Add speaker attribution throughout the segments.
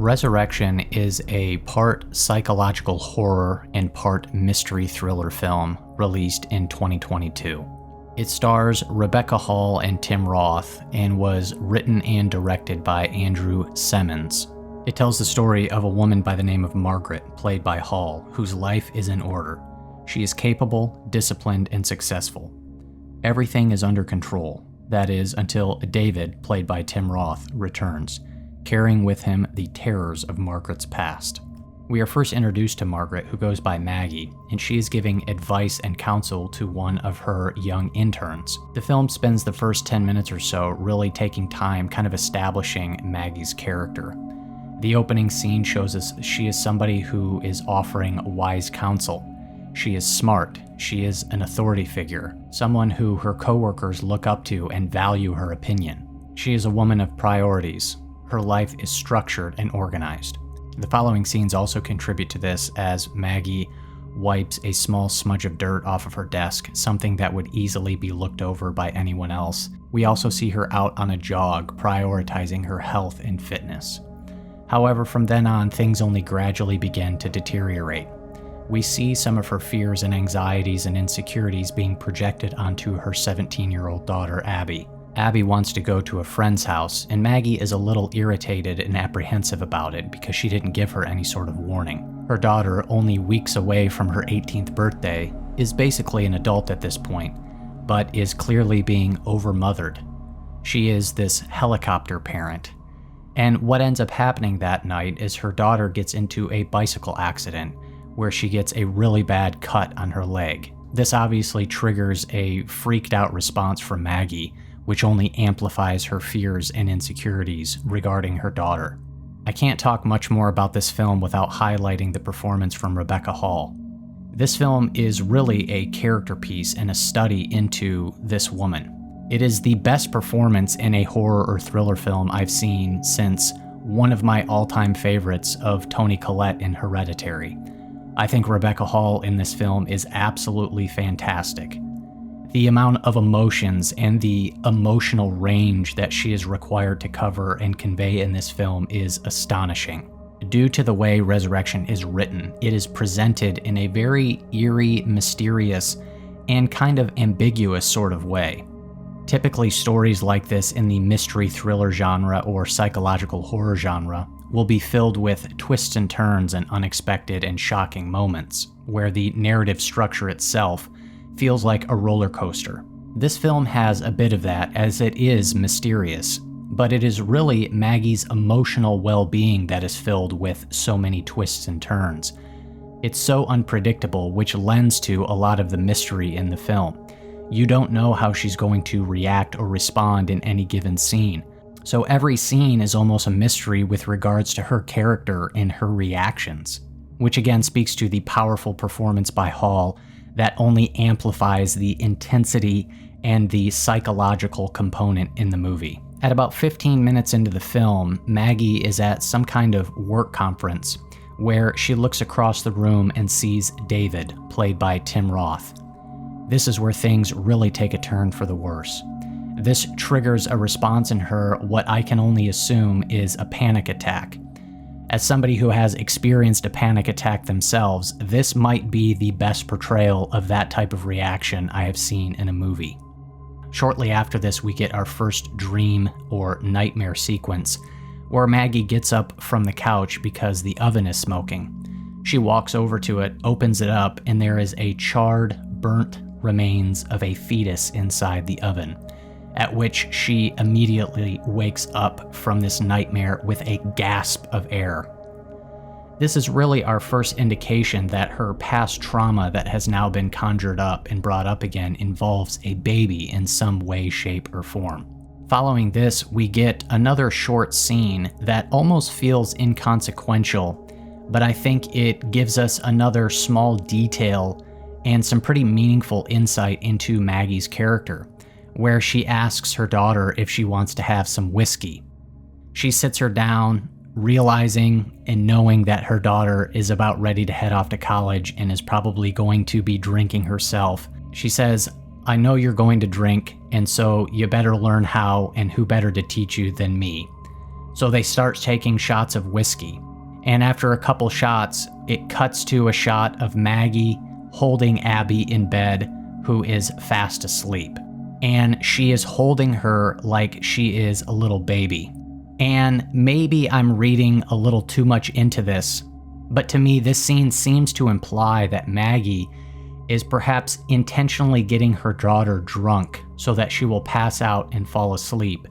Speaker 1: Resurrection is a part psychological horror and part mystery thriller film released in 2022. It stars Rebecca Hall and Tim Roth and was written and directed by Andrew Semmons. It tells the story of a woman by the name of Margaret, played by Hall, whose life is in order. She is capable, disciplined, and successful. Everything is under control, that is, until David, played by Tim Roth, returns, carrying with him the terrors of Margaret's past. We are first introduced to Margaret, who goes by Maggie, and she is giving advice and counsel to one of her young interns. The film spends the first 10 minutes or so really taking time kind of establishing Maggie's character. The opening scene shows us she is somebody who is offering wise counsel. She is smart, she is an authority figure, someone who her coworkers look up to and value her opinion. She is a woman of priorities. Her life is structured and organized. The following scenes also contribute to this as Maggie wipes a small smudge of dirt off of her desk, something that would easily be looked over by anyone else. We also see her out on a jog, prioritizing her health and fitness. However, from then on, things only gradually begin to deteriorate. We see some of her fears and anxieties and insecurities being projected onto her 17-year-old daughter, Abby. Abby wants to go to a friend's house, and Maggie is a little irritated and apprehensive about it because she didn't give her any sort of warning. Her daughter, only weeks away from her 18th birthday, is basically an adult at this point, but is clearly being overmothered. She is this helicopter parent. And what ends up happening that night is her daughter gets into a bicycle accident where she gets a really bad cut on her leg. This obviously triggers a freaked out response from Maggie, which only amplifies her fears and insecurities regarding her daughter. I can't talk much more about this film without highlighting the performance from Rebecca Hall. This film is really a character piece and a study into this woman. It is the best performance in a horror or thriller film I've seen since one of my all-time favorites of Toni Collette in Hereditary. I think Rebecca Hall in this film is absolutely fantastic. The amount of emotions and the emotional range that she is required to cover and convey in this film is astonishing. Due to the way Resurrection is written, it is presented in a very eerie, mysterious, and kind of ambiguous sort of way. Typically, stories like this in the mystery thriller genre or psychological horror genre will be filled with twists and turns and unexpected and shocking moments, where the narrative structure itself feels like a roller coaster. This film has a bit of that, as it is mysterious, but it is really Maggie's emotional well-being that is filled with so many twists and turns. It's so unpredictable, which lends to a lot of the mystery in the film. You don't know how she's going to react or respond in any given scene. So every scene is almost a mystery with regards to her character and her reactions, which again speaks to the powerful performance by Hall that only amplifies the intensity and the psychological component in the movie. At about 15 minutes into the film, Maggie is at some kind of work conference where she looks across the room and sees David, played by Tim Roth. This is where things really take a turn for the worse. This triggers a response in her, what I can only assume is a panic attack. As somebody who has experienced a panic attack themselves, this might be the best portrayal of that type of reaction I have seen in a movie. Shortly after this, we get our first dream or nightmare sequence, where Maggie gets up from the couch because the oven is smoking. She walks over to it, opens it up, and there is a charred, burnt remains of a fetus inside the oven, at which she immediately wakes up from this nightmare with a gasp of air. This is really our first indication that her past trauma that has now been conjured up and brought up again involves a baby in some way, shape, or form. Following this, we get another short scene that almost feels inconsequential, but I think it gives us another small detail and some pretty meaningful insight into Maggie's character, where she asks her daughter if she wants to have some whiskey. She sits her down, realizing and knowing that her daughter is about ready to head off to college and is probably going to be drinking herself. She says, "I know you're going to drink, and so you better learn how, and who better to teach you than me." So they start taking shots of whiskey. And after a couple shots, it cuts to a shot of Maggie holding Abby in bed, who is fast asleep. And she is holding her like she is a little baby. And maybe I'm reading a little too much into this, but to me, this scene seems to imply that Maggie is perhaps intentionally getting her daughter drunk so that she will pass out and fall asleep,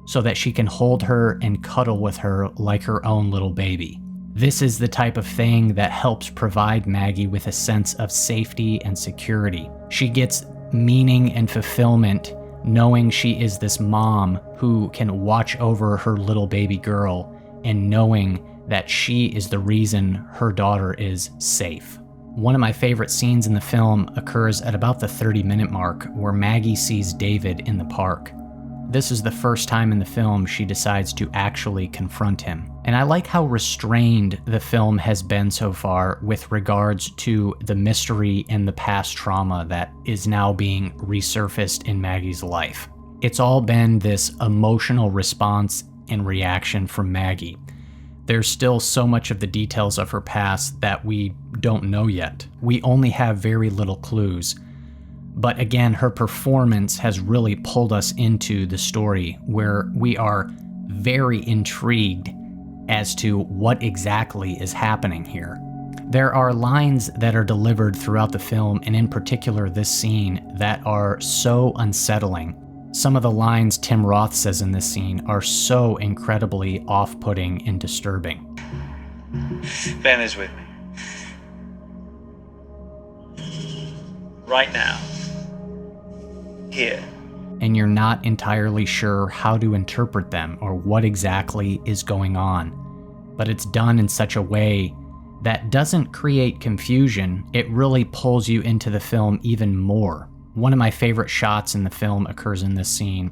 Speaker 1: so that she can hold her and cuddle with her like her own little baby. This is the type of thing that helps provide Maggie with a sense of safety and security. She gets meaning and fulfillment knowing she is this mom who can watch over her little baby girl and knowing that she is the reason her daughter is safe. One of my favorite scenes in the film occurs at about the 30-minute mark, where Maggie sees David in the park. This is the first time in the film she decides to actually confront him. And I like how restrained the film has been so far with regards to the mystery and the past trauma that is now being resurfaced in Maggie's life. It's all been this emotional response and reaction from Maggie. There's still so much of the details of her past that we don't know yet. We only have very little clues. But again, her performance has really pulled us into the story where we are very intrigued as to what exactly is happening here. There are lines that are delivered throughout the film, and in particular this scene, that are so unsettling. Some of the lines Tim Roth says in this scene are so incredibly off-putting and disturbing.
Speaker 2: Ben is with me. Right now. Here.
Speaker 1: And you're not entirely sure how to interpret them or what exactly is going on. But it's done in such a way that doesn't create confusion, it really pulls you into the film even more. One of my favorite shots in the film occurs in this scene,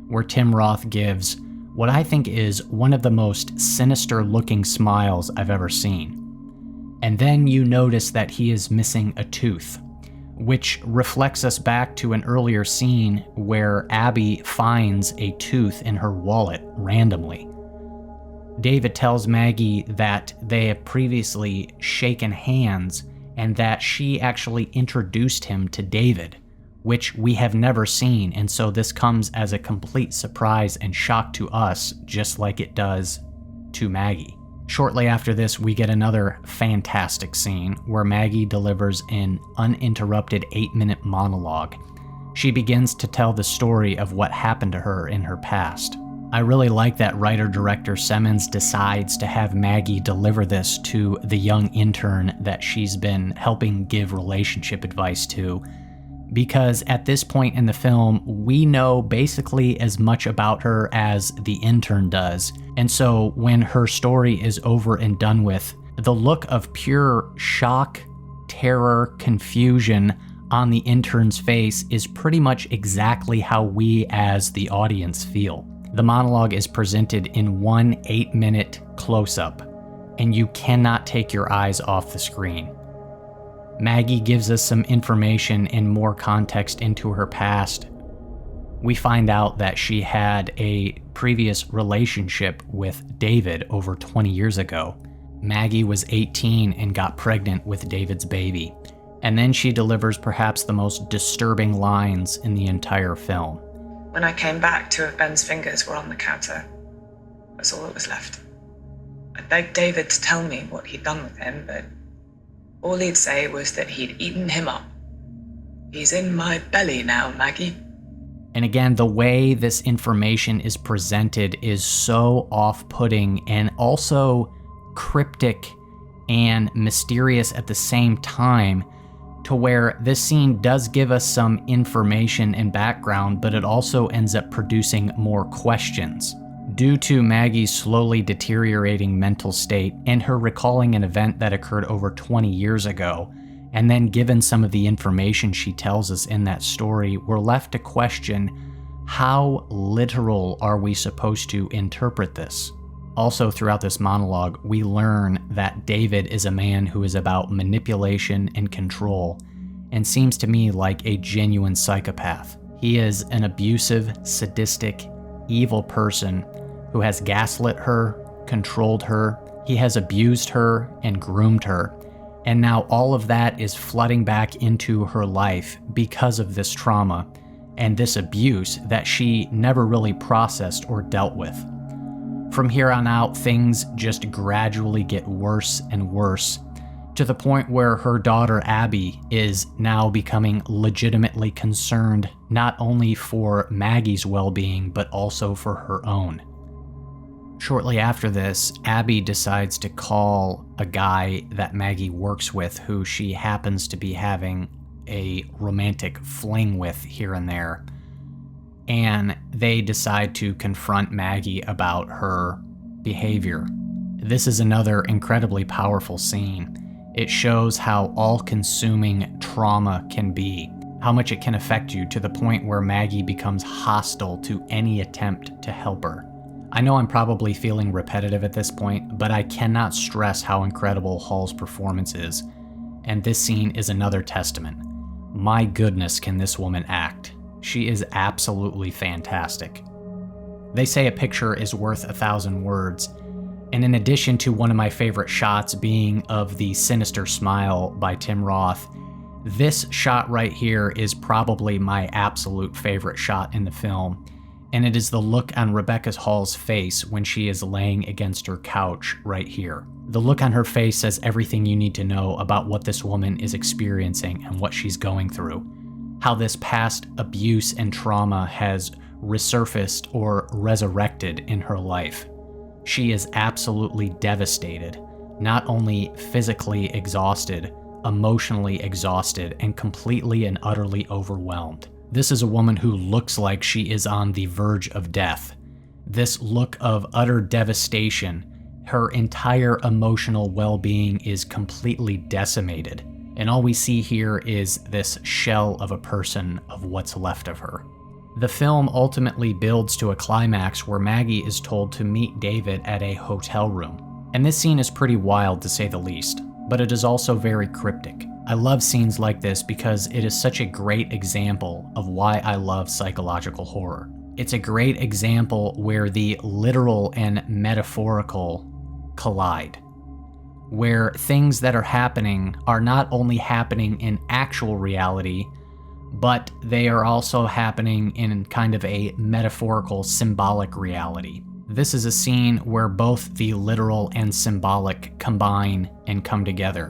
Speaker 1: where Tim Roth gives what I think is one of the most sinister looking smiles I've ever seen. And then you notice that he is missing a tooth, which reflects us back to an earlier scene where Abby finds a tooth in her wallet randomly. David tells Maggie that they have previously shaken hands and that she actually introduced him to David, which we have never seen, and so this comes as a complete surprise and shock to us, just like it does to Maggie. Shortly after this, we get another fantastic scene where Maggie delivers an uninterrupted 8-minute monologue. She begins to tell the story of what happened to her in her past. I really like that writer-director Simmons decides to have Maggie deliver this to the young intern that she's been helping give relationship advice to, because at this point in the film, we know basically as much about her as the intern does. And so when her story is over and done with, the look of pure shock, terror, confusion on the intern's face is pretty much exactly how we as the audience feel. The monologue is presented in one 8-minute close-up, and you cannot take your eyes off the screen. Maggie gives us some information and more context into her past. We find out that she had a previous relationship with David over 20 years ago. Maggie was 18 and got pregnant with David's baby. And then she delivers perhaps the most disturbing lines in the entire film.
Speaker 3: When I came back, 2 of Ben's fingers were on the counter. That's all that was left. I begged David to tell me what he'd done with him, but all he'd say was that he'd eaten him up. He's in my belly now, Maggie.
Speaker 1: And again, the way this information is presented is so off-putting and also cryptic and mysterious at the same time, to where this scene does give us some information and background, but it also ends up producing more questions. Due to Maggie's slowly deteriorating mental state and her recalling an event that occurred over 20 years ago, and then given some of the information she tells us in that story, we're left to question, how literal are we supposed to interpret this? Also, throughout this monologue, we learn that David is a man who is about manipulation and control, and seems to me like a genuine psychopath. He is an abusive, sadistic, evil person who has gaslit her, controlled her, he has abused her and groomed her. And now all of that is flooding back into her life because of this trauma and this abuse that she never really processed or dealt with. From here on out, things just gradually get worse and worse, to the point where her daughter Abby is now becoming legitimately concerned not only for Maggie's well-being, but also for her own. Shortly after this, Abby decides to call a guy that Maggie works with, who she happens to be having a romantic fling with here and there. And they decide to confront Maggie about her behavior. This is another incredibly powerful scene. It shows how all-consuming trauma can be, how much it can affect you to the point where Maggie becomes hostile to any attempt to help her. I know I'm probably feeling repetitive at this point, but I cannot stress how incredible Hall's performance is, and this scene is another testament. My goodness, can this woman act. She is absolutely fantastic. They say a picture is worth 1,000 words, and in addition to one of my favorite shots being of the sinister smile by Tim Roth, this shot right here is probably my absolute favorite shot in the film, and it is the look on Rebecca Hall's face when she is laying against her couch right here. The look on her face says everything you need to know about what this woman is experiencing and what she's going through. How this past abuse and trauma has resurfaced or resurrected in her life. She is absolutely devastated, not only physically exhausted, emotionally exhausted, and completely and utterly overwhelmed. This is a woman who looks like she is on the verge of death. This look of utter devastation, her entire emotional well-being is completely decimated, and all we see here is this shell of a person of what's left of her. The film ultimately builds to a climax where Maggie is told to meet David at a hotel room. And this scene is pretty wild to say the least, but it is also very cryptic. I love scenes like this because it is such a great example of why I love psychological horror. It's a great example where the literal and metaphorical collide, where things that are happening are not only happening in actual reality, but they are also happening in kind of a metaphorical, symbolic reality. This is a scene where both the literal and symbolic combine and come together,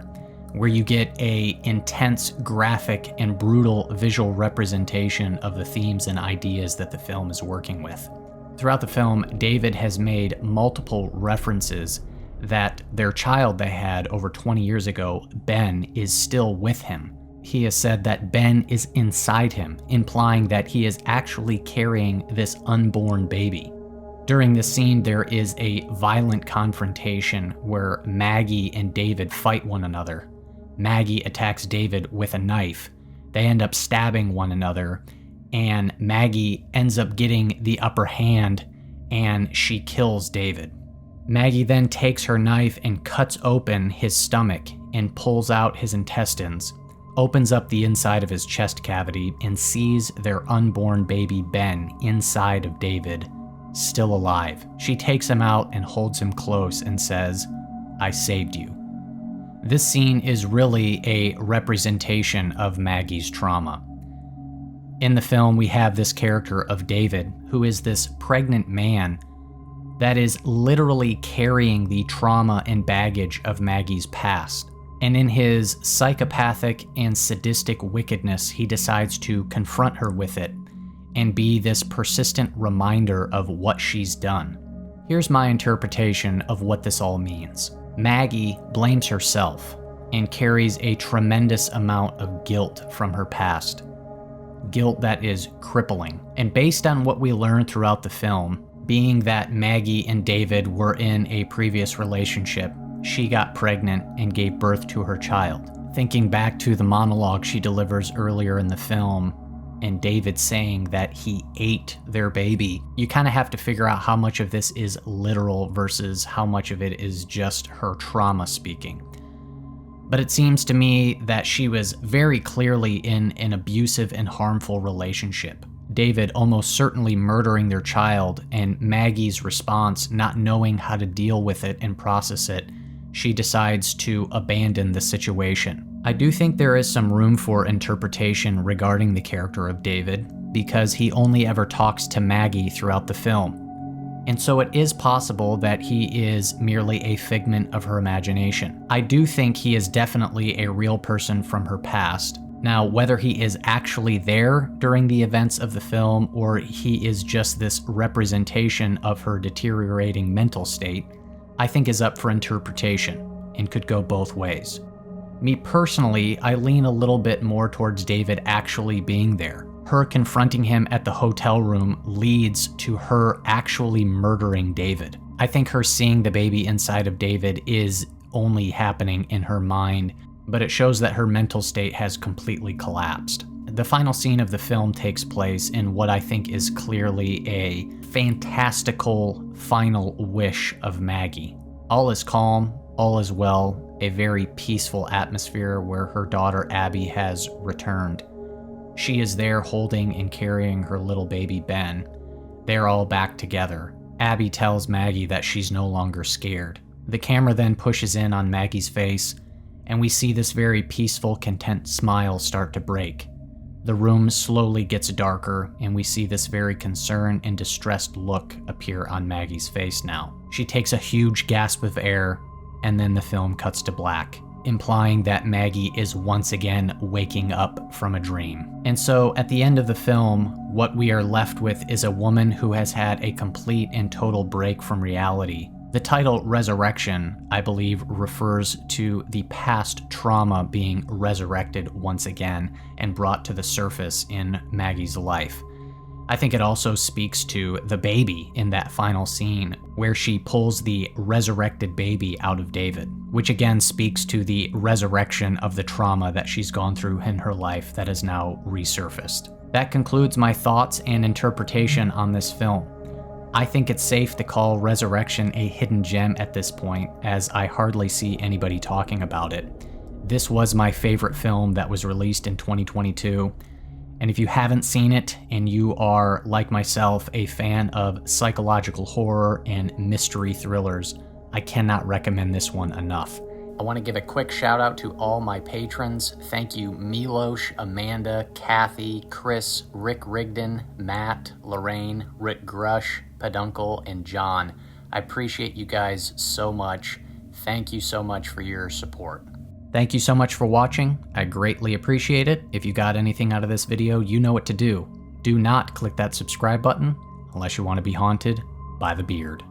Speaker 1: where you get a intense, graphic, and brutal visual representation of the themes and ideas that the film is working with. Throughout the film, David has made multiple references that their child they had over 20 years ago, Ben, is still with him. He has said that Ben is inside him, implying that he is actually carrying this unborn baby. During this scene, there is a violent confrontation where Maggie and David fight one another. Maggie attacks David with a knife. They end up stabbing one another, and Maggie ends up getting the upper hand, and she kills David. Maggie then takes her knife and cuts open his stomach and pulls out his intestines, opens up the inside of his chest cavity, and sees their unborn baby Ben inside of David, still alive. She takes him out and holds him close and says, "I saved you." This scene is really a representation of Maggie's trauma. In the film, we have this character of David, who is this pregnant man that is literally carrying the trauma and baggage of Maggie's past. And in his psychopathic and sadistic wickedness, he decides to confront her with it and be this persistent reminder of what she's done. Here's my interpretation of what this all means. Maggie blames herself and carries a tremendous amount of guilt from her past. Guilt that is crippling. And based on what we learn throughout the film, being that Maggie and David were in a previous relationship, she got pregnant and gave birth to her child. Thinking back to the monologue she delivers earlier in the film, and David saying that he ate their baby, you kind of have to figure out how much of this is literal versus how much of it is just her trauma speaking. But it seems to me that she was very clearly in an abusive and harmful relationship. David almost certainly murdering their child and Maggie's response not knowing how to deal with it and process it, she decides to abandon the situation. I do think there is some room for interpretation regarding the character of David, because he only ever talks to Maggie throughout the film. And so it is possible that he is merely a figment of her imagination. I do think he is definitely a real person from her past. Now, whether he is actually there during the events of the film or he is just this representation of her deteriorating mental state, I think is up for interpretation and could go both ways. Me personally, I lean a little bit more towards David actually being there. Her confronting him at the hotel room leads to her actually murdering David. I think her seeing the baby inside of David is only happening in her mind, but it shows that her mental state has completely collapsed. The final scene of the film takes place in what I think is clearly a fantastical final wish of Maggie. All is calm, all is well, a very peaceful atmosphere where her daughter Abby has returned. She is there holding and carrying her little baby Ben. They're all back together. Abby tells Maggie that she's no longer scared. The camera then pushes in on Maggie's face, and we see this very peaceful, content smile start to break. The room slowly gets darker, and we see this very concerned and distressed look appear on Maggie's face now. She takes a huge gasp of air, and then the film cuts to black, implying that Maggie is once again waking up from a dream. And so at the end of the film, what we are left with is a woman who has had a complete and total break from reality. The title Resurrection, I believe, refers to the past trauma being resurrected once again and brought to the surface in Maggie's life. I think it also speaks to the baby in that final scene, where she pulls the resurrected baby out of David, which again speaks to the resurrection of the trauma that she's gone through in her life that is now resurfaced. That concludes my thoughts and interpretation on this film. I think it's safe to call Resurrection a hidden gem at this point, as I hardly see anybody talking about it. This was my favorite film that was released in 2022. And if you haven't seen it and you are, like myself, a fan of psychological horror and mystery thrillers, I cannot recommend this one enough. I want to give a quick shout out to all my patrons. Thank you Milosh, Amanda, Kathy, Chris, Rick Rigdon, Matt, Lorraine, Rick Grush, Peduncle, and John. I appreciate you guys so much. Thank you so much for your support. Thank you so much for watching. I greatly appreciate it. If you got anything out of this video, you know what to do. Do not click that subscribe button unless you want to be haunted by the beard.